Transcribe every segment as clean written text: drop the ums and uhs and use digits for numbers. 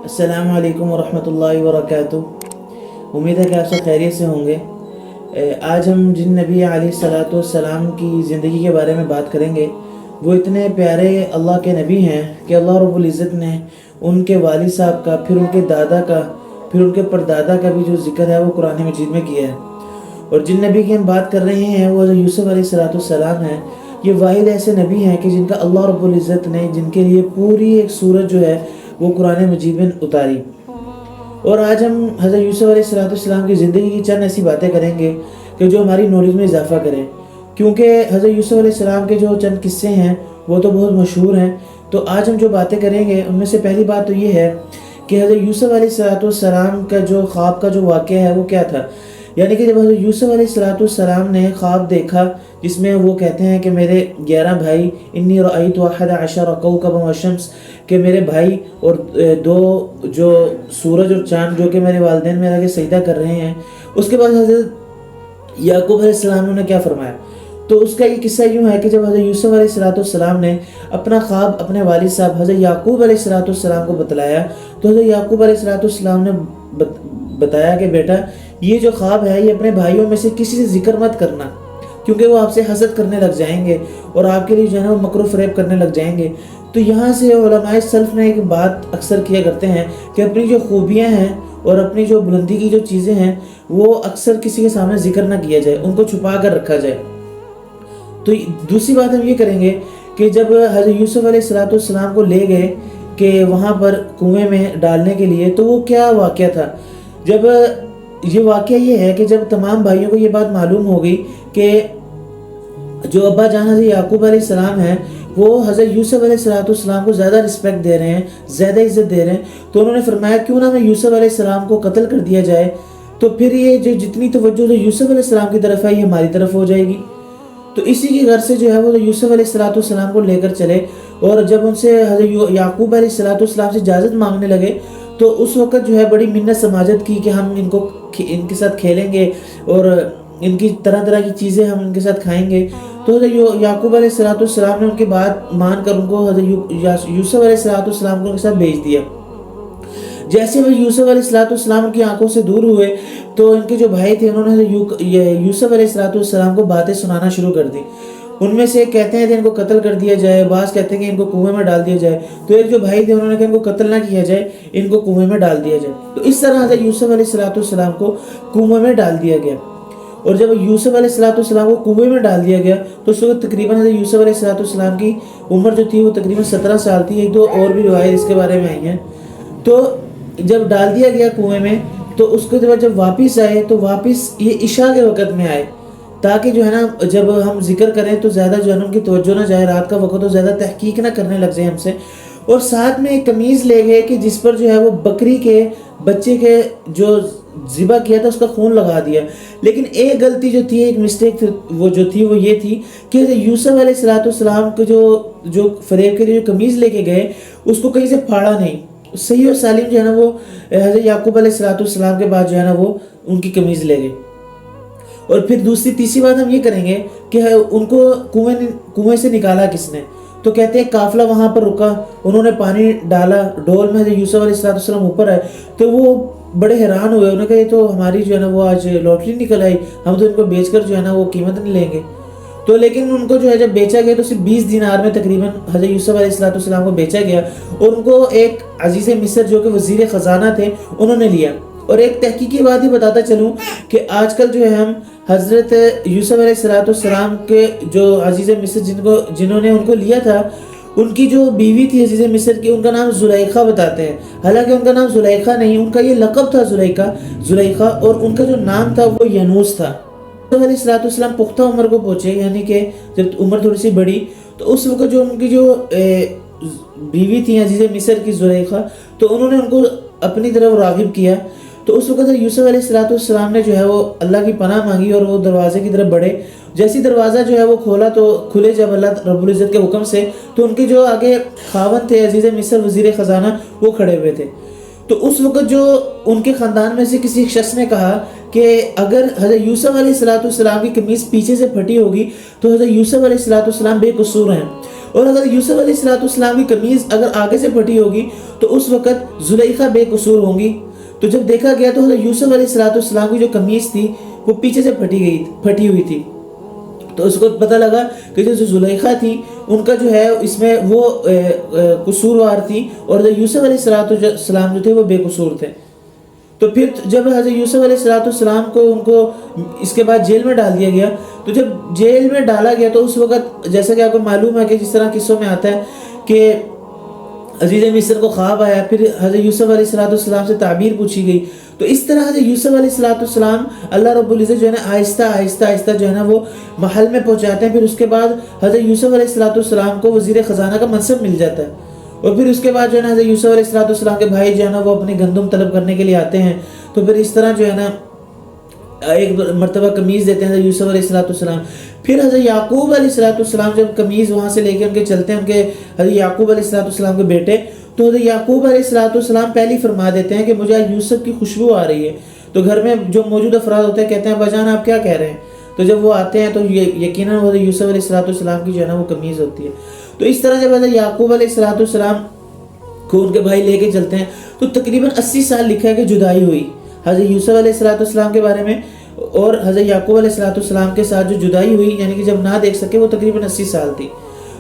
अस्सलाम वालेकुम वरहमतुल्लाहि वबरकातुह। उम्मीद है कि आप सब खैरियत से होंगे। आज हम जिन नबी अलैहिस्सलातु वस्सलाम की ज़िंदगी के बारे में बात करेंगे, वो इतने प्यारे अल्लाह के नबी हैं कि अल्लाह रब्बुल इज़्ज़त ने उनके वालिद साहब का, फिर उनके दादा का, फिर उनके परदादा का भी जो ज़िक्र है वो कुरान मजीद में किया है। और जिन नबी की हम बात कर रहे हैं वो हज़रत यूसुफ अलैहिस्सलातु वस्सलाम हैं। ये वाहिद ऐसे नबी हैं कि जिनका अल्लाह रब्बुल इज़्ज़त ने, जिनके लिए पूरी एक सूरत जो है वो कुरान मजीद में उतारी। और आज हम हज़रत यूसुफ अलैहिस्सलाम की ज़िंदगी की चंद ऐसी बातें करेंगे कि जो हमारी नॉलेज में इजाफ़ा करें, क्योंकि हज़रत यूसुफ अलैहिस्सलाम के जो चंद किस्से हैं वो तो बहुत मशहूर हैं। तो आज हम जो बातें करेंगे उनमें से पहली बात तो ये है कि हज़रत यूसुफ अलैहिस्सलाम का जो ख्वाब का जो वाक़या है वो क्या था। यानी कि जब हज़रत यूसुफ अलैहिस्सलाम ने ख्वाब देखा जिसमें वो कहते हैं कि मेरे 11 भाई, इन्नी रअयतु अहद अशर कौकबन व शम्स, कि मेरे भाई और दो जो सूरज और चाँद जो कि मेरे वालिदैन मेरे आगे सजदा कर रहे हैं। उसके बाद हज़रत याकूब अलैहिस्सलाम ने क्या फरमाया। तो उसका ये किस्सा यूँ है कि जब हज़रत यूसुफ अलैहिस्सलाम ने अपना ख्वाब अपने वालिद साहब हज़रत याकूब अलैहिस्सलाम को बतलाया, तो हज़रत याकूब अलैहिस्सलाम ने बताया कि बेटा, ये जो ख्वाब है ये अपने भाइयों में से किसी से जिक्र मत करना, क्योंकि वो आपसे हसद करने लग जाएंगे और आपके लिए जो है ना वो मकरू फरेब करने लग जाएंगे। तो यहाँ से उलमाए सल्फ ने एक बात अक्सर किया करते हैं कि अपनी जो खूबियाँ हैं और अपनी जो बुलंदी की जो चीज़ें हैं वो अक्सर किसी के सामने जिक्र ना किया जाए, उनको छुपा कर रखा जाए। तो दूसरी बात हम ये करेंगे कि जब हज़रत यूसुफ अलैहिस्सलाम को ले गए कि वहाँ पर कुएं में डालने के लिए, तो वो क्या वाक़या था। जब ये वाक़या ये है कि जब तमाम भाइयों को ये बात मालूम हो गई कि जो अब्बा जान हज़रत याकूब अलैहिस्सलाम हैं वो हज़रत यूसुफ अलैहिस्सलाम को ज़्यादा रिस्पेक्ट दे रहे हैं, ज़्यादा इज़्ज़त दे रहे हैं, तो उन्होंने फरमाया क्यों ना मैं यूसुफ अलैहिस्सलाम को कत्ल कर दिया जाए, तो फिर ये जो जितनी तवज्जो जो यूसुफ अलैहिस्सलाम की तरफ है ये हमारी तरफ हो जाएगी। तो इसी के घर से जो है वो यूसुफ अलैहिस्सलाम को लेकर चले। और जब उनसे हज़रत याकूब अलैहिस्सलाम से इजाज़त मांगने लगे तो उस वक़्त जो है बड़ी मिन्नत समाजत की कि हम इनके साथ खेलेंगे और इनकी तरह तरह की चीज़ें हम इनके साथ खाएंगे। तो हज़रत याकूब अलैहिस्सलाम ने उनकी बात मान कर उनको हज़रत यूसुफ अलैहिस्सलाम को उनके साथ भेज दिया। जैसे वह यूसुफ अलैहिस्सलाम की आंखों से दूर हुए तो इनके जो भाई थे उन्होंने यूसुफ अलैहिस्सलाम को बातें सुनाना शुरू कर दी। उनमें से कहते हैं कि इनको कत्ल कर दिया जाए, बाज़ कहते हैं कि इनको कुएं में डाल दिया जाए। तो एक जो भाई थे उन्होंने कहा इनको कत्ल ना किया जाए, इनको कुएं में डाल दिया जाए। तो इस तरह हज़रत यूसुफ अलैहिस्सलाम को कुएं में डाल दिया गया। और जब यूसुफ अलैहिस्सलाम को कुएं में डाल दिया गया तो उस वक्त तकरीबन हज़रत यूसुफ अलैहिस्सलाम की उम्र जो थी वो तकरीबन 17 साल थी। एक दो और भी रिवायत इसके बारे में आई हैं। तो जब डाल दिया गया कुएं में तो उसके बाद जब वापस आए तो वापस ये इशा के वक़्त में आए, ताकि जो है ना जब हम जिक्र करें तो ज़्यादा जो है ना उनकी तवज्जो ना जाए, रात का वक़्त तो ज़्यादा तहकीक ना करने लग जाए हमसे। और साथ में एक कमीज़ ले गए कि जिस पर जो है वो बकरी के बच्चे के जो ज़िबा किया था उसका खून लगा दिया। लेकिन एक गलती जो थी, एक मिस्टेक वो ये थी कि यूसुफ अलैहिस्सलाम को जो फरेब के लिए जो कमीज़ लेके गए उसको कहीं से फाड़ा नहीं, सही और सालिम जो है ना वो हज़रत याकूब अलैहिस्सलाम के बाद जो है ना वो उनकी कमीज़ ले गए। और फिर तीसरी बात हम ये करेंगे कि उनको कुएं से निकाला किसने। तो कहते हैं काफिला वहाँ पर रुका, उन्होंने पानी डाला डोल में, हज़रत यूसुफ अलैहिस्सलाम ऊपर आए तो वो बड़े हैरान हुए। उन्होंने कहा ये तो हमारी जो है ना वो आज लॉटरी निकल आई, हम तो इनको बेचकर जो है ना वो कीमत नहीं लेंगे। तो लेकिन उनको जो है जब बेचा गया तो सिर्फ 20 दिनार में तकरीबन हज़रत यूसुफ अलैहिस्सलाम को बेचा गया। और उनको एक अजीज़ मिस्र जो कि वज़ीर ख़जाना थे उन्होंने लिया। और एक तहकीकी बात ही बताता चलूँ कि आजकल जो है हम हज़रत यूसुफ अलैहिस्सलाम के जो अजीज़ मिस्र जिन्होंने उनको लिया था उनकी जो बीवी थी अजीज़ मिस्र की, उनका नाम ज़ुलैखा बताते हैं। हालांकि उनका नाम ज़ुलैखा नहीं, उनका ये लक़ब था ज़ुलैखा, और उनका जो नाम था वो यनूस था। अलैहिस्सलाम पुख्ता उम्र को पहुँचे, यानी कि जब उम्र थोड़ी सी बढ़ी तो उस वक्त जो उनकी जो बीवी थी अजीज़ मिस्र की ज़ुलैखा, तो उन्होंने उनको अपनी तरफ राग़िब किया। तो उस वक्त यूसुफ अलैहिस्सलाम ने जो है वो अल्लाह की पनाह मांगी और वो दरवाजे की तरफ बढ़े। जैसे दरवाज़ा जो है वो खोला तो खुले जब अल्लाह रब्बुल इज़्ज़त के हुक्म से, तो उनके जो आगे खावंद थे अजीज़ मिस्र वज़ीर ख़जाना वो खड़े हुए थे। तो उस वक्त जो उनके ख़ानदान में से किसी शख्स ने कहा कि अगर हज़रत यूसुफ अलैहिस्सलाम की कमीज़ पीछे से फटी होगी तो हज़रत यूसुफ अलैहिस्सलाम बेकसूर हैं। اور اگر یوسف علیہ السلام کی قمیض اگر آگے سے پھٹی ہوگی تو اس وقت زلیخا بے قصور ہوں گی. تو جب دیکھا گیا تو حضرت یوسف علیہ السلام کی جو قمیض تھی وہ پیچھے سے پھٹی ہوئی تھی. تو اس کو پتہ لگا کہ جو زلیخا تھی ان کا جو ہے اس میں وہ قصوروار تھی اور حضرت یوسف علیہ السلام جو تھے وہ بے قصور تھے. تو پھر جب حضرت یوسف علیہ السلام کو ان کو اس کے بعد جیل میں ڈال دیا گیا. تو جب جیل میں ڈالا گیا تو اس وقت جیسا کہ آپ کو معلوم ہے کہ جس طرح قصوں میں آتا ہے کہ عزیز مصر کو خواب آیا, پھر حضرت یوسف علیہ السلام سے تعبیر پوچھی گئی. تو اس طرح حضرت یوسف علیہ السلام اللہ رب العزت جو ہے نا آہستہ آہستہ جو ہے نا وہ محل میں پہنچاتے ہیں. پھر اس کے بعد حضرت یوسف علیہ السلام کو وزیر خزانہ کا منصب مل جاتا ہے. اور پھر اس کے بعد جو ہے نا حضرت یوسف علیہ السلام کے بھائی جو ہے نا وہ اپنی گندم طلب کرنے کے لیے آتے ہیں. تو پھر اس طرح جو ہے نا ایک مرتبہ قمیض دیتے ہیں حضرت یوسف علیہ السلام. پھر حضرت یعقوب علیہ السلام جب قمیض وہاں سے لے کے ان کے چلتے ہیں, ان کے حضرت یعقوب علیہ السلام کے بیٹے, تو حضرت یعقوب علیہ السلام پہلی فرما دیتے ہیں کہ مجھے یوسف کی خوشبو آ رہی ہے. تو گھر میں جو موجود افراد ہوتے ہیں کہتے ہیں بجان آپ کیا کہہ رہے ہیں. تو جب وہ آتے ہیں تو یقیناً حضرت یوسف علیہ السلام کی جو ہے نا وہ قمیض ہوتی ہے. تو اس طرح جب حضرت یعقوب علیہ السلام کو ان کے بھائی لے کے چلتے ہیں تو تقریباً 80 سال لکھا ہے کہ جدائی ہوئی حضرت یوسف علیہ السلام کے بارے میں, اور حضرت یعقوب علیہ السلام کے ساتھ جو جدائی ہوئی یعنی کہ جب نہ دیکھ سکے وہ تقریباً 80 سال تھی.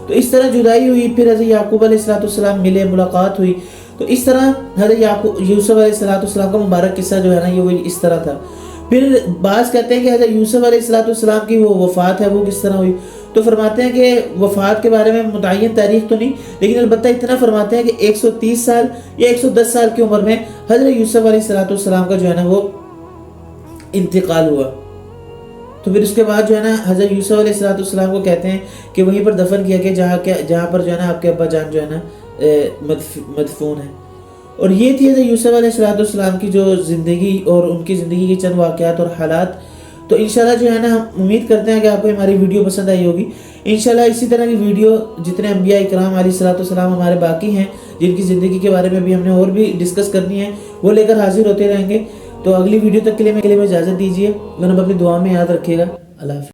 تو اس طرح جدائی ہوئی, پھر حضرت یعقوب علیہ السلام ملے, ملاقات ہوئی. تو اس طرح حضرت یوسف علیہ السلام کا مبارک قصہ جو ہے نا یہ وہ اس طرح تھا. پھر بعض کہتے ہیں کہ حضرت یوسف علیہ السلام کی وہ وفات ہے وہ کس طرح ہوئی. تو فرماتے ہیں کہ وفات کے بارے میں متعین تاریخ تو نہیں, لیکن البتہ اتنا فرماتے ہیں کہ 130 سال یا 110 سال کی عمر میں حضرت یوسف علیہ السلام کا جو ہے نا وہ انتقال ہوا. تو پھر اس کے بعد جو ہے نا حضرت یوسف علیہ السلام کو کہتے ہیں کہ وہیں پر دفن کیا کہ جہاں پر جو ہے نا آپ کے ابا جان جو ہے نا مدفون ہے. اور یہ تھی حضرت یوسف علیہ السلام کی جو زندگی اور ان کی زندگی کے چند واقعات اور حالات. تو انشاءاللہ جو ہے نا ہم امید کرتے ہیں کہ آپ کو ہماری ویڈیو پسند آئی ہوگی. انشاءاللہ اسی طرح کی ویڈیو جتنے انبیاء اکرام علیہ السلام ہمارے باقی ہیں جن کی زندگی کے بارے میں بھی ہم نے اور بھی ڈسکس کرنی ہے وہ لے کر حاضر ہوتے رہیں گے. تو اگلی ویڈیو تک کے لیے میں اجازت دیجیے, ورنہ اپنی دعا میں یاد رکھیے گا. اللہ حافظ.